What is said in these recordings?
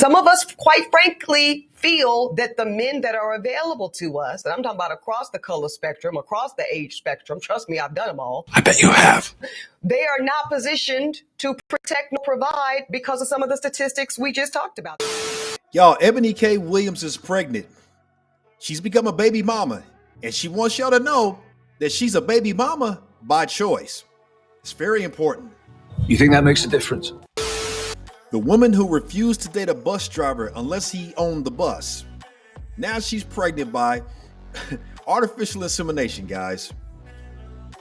some of us, quite frankly, feel that the men that are available to us, and I'm talking about across the color spectrum, across the age spectrum, trust me, I've done them all. I bet you have. They are not positioned to protect nor provide because of some of the statistics we just talked about. Y'all, Eboni K Williams is pregnant. She's become a baby mama, and she wants y'all to know that she's a baby mama by choice. It's very important. You think that makes a difference? The woman who refused to date a bus driver unless he owned the bus. Now she's pregnant by artificial insemination, guys.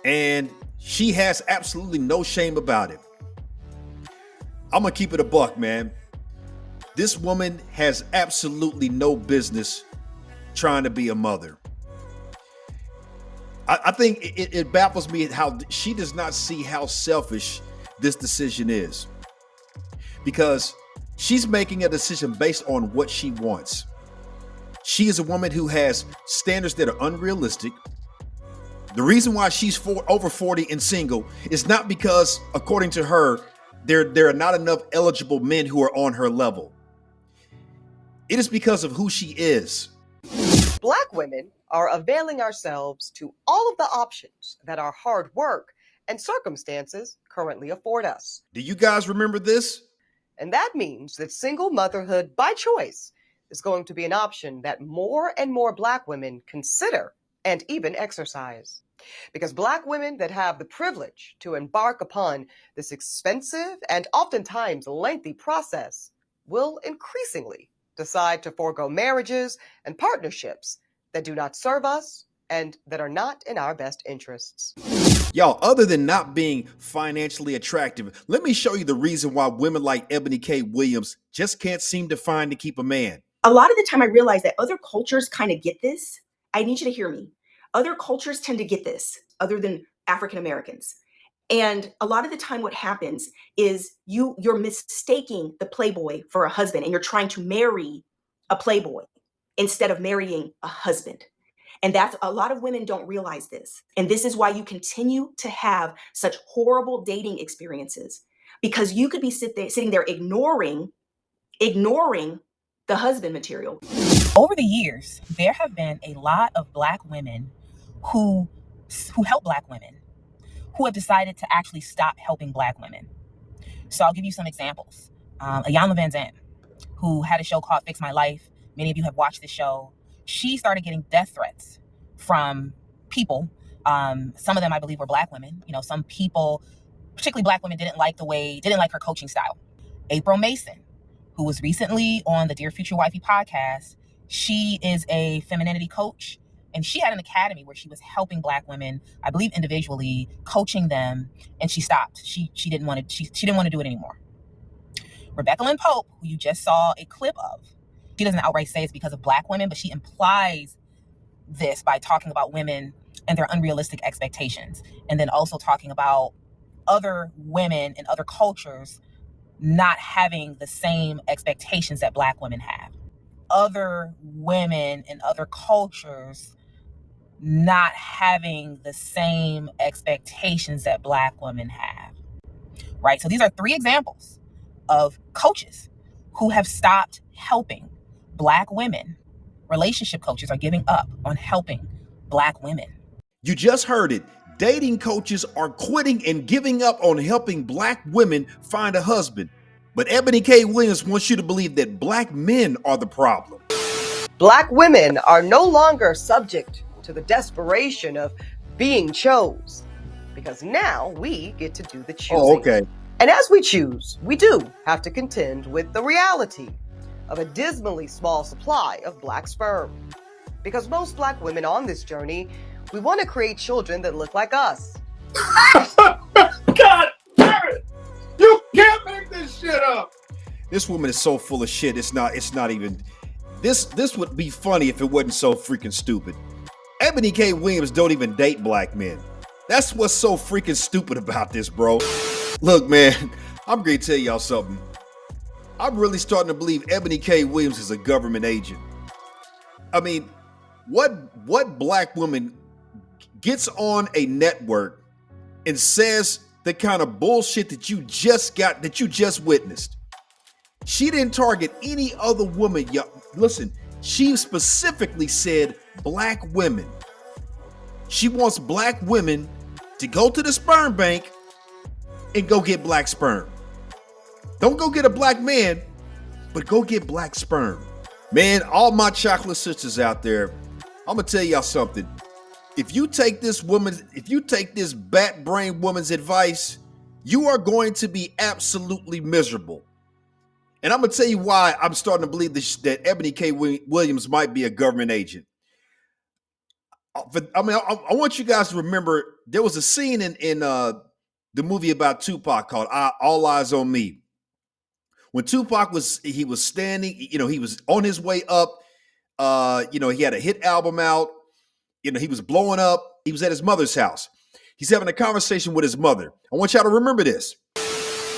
And she has absolutely no shame about it. I'm gonna keep it a buck, man. This woman has absolutely no business trying to be a mother. I think it baffles me how she does not see how selfish this decision is, because she's making a decision based on what she wants. She is a woman who has standards that are unrealistic. The reason why she's over 40 and single is not because, according to her, there are not enough eligible men who are on her level. It is because of who she is. Black women are availing ourselves to all of the options that our hard work and circumstances currently afford us. Do you guys remember this? And that means that single motherhood by choice is going to be an option that more and more Black women consider and even exercise. Because Black women that have the privilege to embark upon this expensive and oftentimes lengthy process will increasingly decide to forego marriages and partnerships that do not serve us and that are not in our best interests. Y'all, other than not being financially attractive, let me show you the reason why women like Eboni K Williams just can't seem to find to keep a man. A lot of the time I realize that other cultures kind of get this. I need you to hear me. Other cultures tend to get this, other than African Americans. And a lot of the time what happens is you're mistaking the playboy for a husband, and you're trying to marry a playboy instead of marrying a husband. And that's a lot of women don't realize this. And this is why you continue to have such horrible dating experiences, because you could be sitting there ignoring the husband material. Over the years, there have been a lot of Black women who help Black women, who have decided to actually stop helping Black women. So I'll give you some examples. Ayanna Van Zandt, who had a show called Fix My Life. Many of you have watched the show. She started getting death threats from people. Some of them, I believe, were Black women. You know, some people, particularly Black women, didn't like her coaching style. April Mason, who was recently on the Dear Future Wifey podcast, she is a femininity coach. And she had an academy where she was helping Black women, I believe individually, coaching them, and she stopped. She didn't want to do it anymore. Rebecca Lynn Pope, who you just saw a clip of, she doesn't outright say it's because of Black women, but she implies this by talking about women and their unrealistic expectations, and then also talking about other women in other cultures not having the same expectations that Black women have. Other women in other cultures not having the same expectations that Black women have, right? So these are 3 examples of coaches who have stopped helping Black women. Relationship coaches are giving up on helping Black women. You just heard it. Dating coaches are quitting and giving up on helping Black women find a husband. But Eboni K Williams wants you to believe that Black men are the problem. Black women are no longer subject to the desperation of being chose, because now we get to do the choosing. Oh, okay. And as we choose, we do have to contend with the reality of a dismally small supply of Black sperm. Because most Black women on this journey, we want to create children that look like us. God damn it! You can't make this shit up! This woman is so full of shit. It's not even. This would be funny if it wasn't so freaking stupid. Eboni K Williams don't even date Black men. That's what's so freaking stupid about this, bro. Look, man, I'm going to tell y'all something. I'm really starting to believe Eboni K Williams is a government agent. I mean, what Black woman gets on a network and says the kind of bullshit that you just witnessed? She didn't target any other woman. Listen, she specifically said black women. She wants black women to go to the sperm bank and go get black sperm. Don't go get a black man, but go get black sperm. Man, all my chocolate sisters out there, I'm gonna tell y'all something. If you take this bat brain woman's advice, you are going to be absolutely miserable. And I'm gonna tell you why I'm starting to believe that Eboni K Williams might be a government agent. I want you guys to remember there was a scene in the movie about Tupac called All Eyes on Me. When Tupac was standing, he was on his way up. He had a hit album out. He was blowing up. He was at his mother's house. He's having a conversation with his mother. I want y'all to remember this.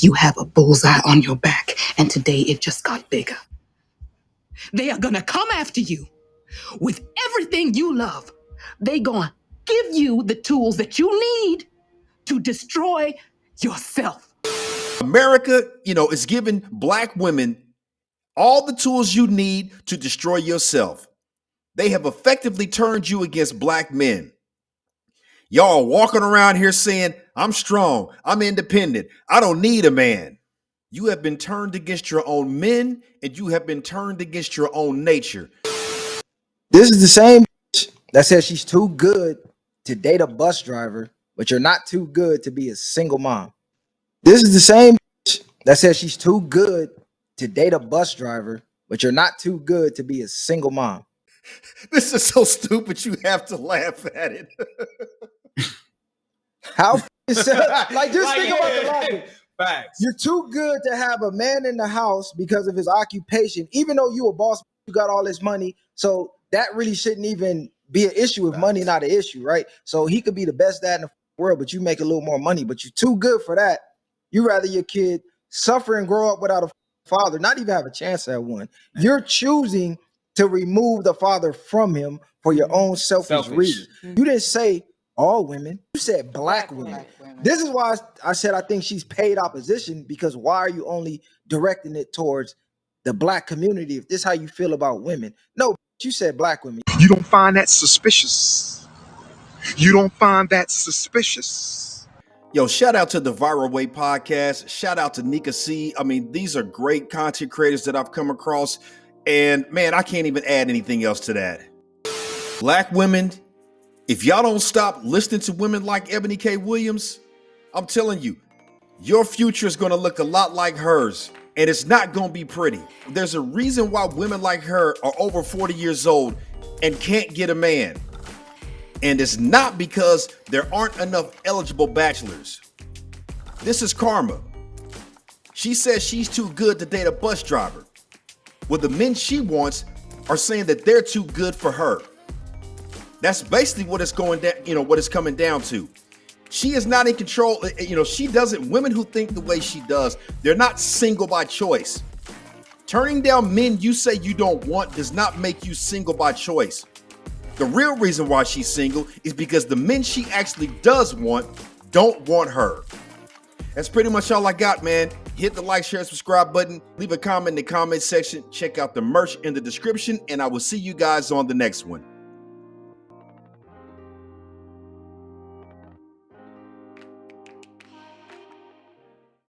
You have a bullseye on your back, and today it just got bigger. They are gonna come after you with everything you love. They gonna give you the tools that you need to destroy yourself. America, is giving black women all the tools you need to destroy yourself. They have effectively turned you against black men. Y'all are walking around here saying, I'm strong, I'm independent, I don't need a man. You have been turned against your own men, and you have been turned against your own nature. This is the same that says she's too good to date a bus driver, but you're not too good to be a single mom. This is the same that says she's too good to date a bus driver, but you're not too good to be a single mom. This is so stupid, you have to laugh at it. How is that? Like, just think about the logic. Facts. You're too good to have a man in the house because of his occupation, even though you a boss, you got all this money. So that really shouldn't even be an issue if money not an issue, right? So he could be the best dad in the world, but you make a little more money, but you're too good for that. You rather your kid suffer and grow up without a father, not even have a chance at one. You're choosing to remove the father from him for your own selfish reasons. You didn't say all women, you said black women. This is why I said I think she's paid opposition, because why are you only directing it towards the black community if this is how you feel about women? No, you said black women. You don't find that suspicious. You don't find that suspicious. Yo, shout out to the Viral Way podcast. Shout out to Nika C. I mean, these are great content creators that I've come across. And man, I can't even add anything else to that. Black women, if y'all don't stop listening to women like Eboni K Williams, I'm telling you, your future is going to look a lot like hers. And it's not going to be pretty. There's a reason why women like her are over 40 years old and can't get a man. And it's not because there aren't enough eligible bachelors. This is karma. She says she's too good to date a bus driver. Well, the men she wants are saying that they're too good for her. That's basically what it's going down, what it's coming down to. She is not in control. She doesn't, women who think the way she does, they're not single by choice. Turning down men you say you don't want does not make you single by choice. The real reason why she's single is because the men she actually does want don't want her. That's pretty much all I got, man. Hit the like, share, subscribe button. Leave a comment in the comment section. Check out the merch in the description, and I will see you guys on the next one.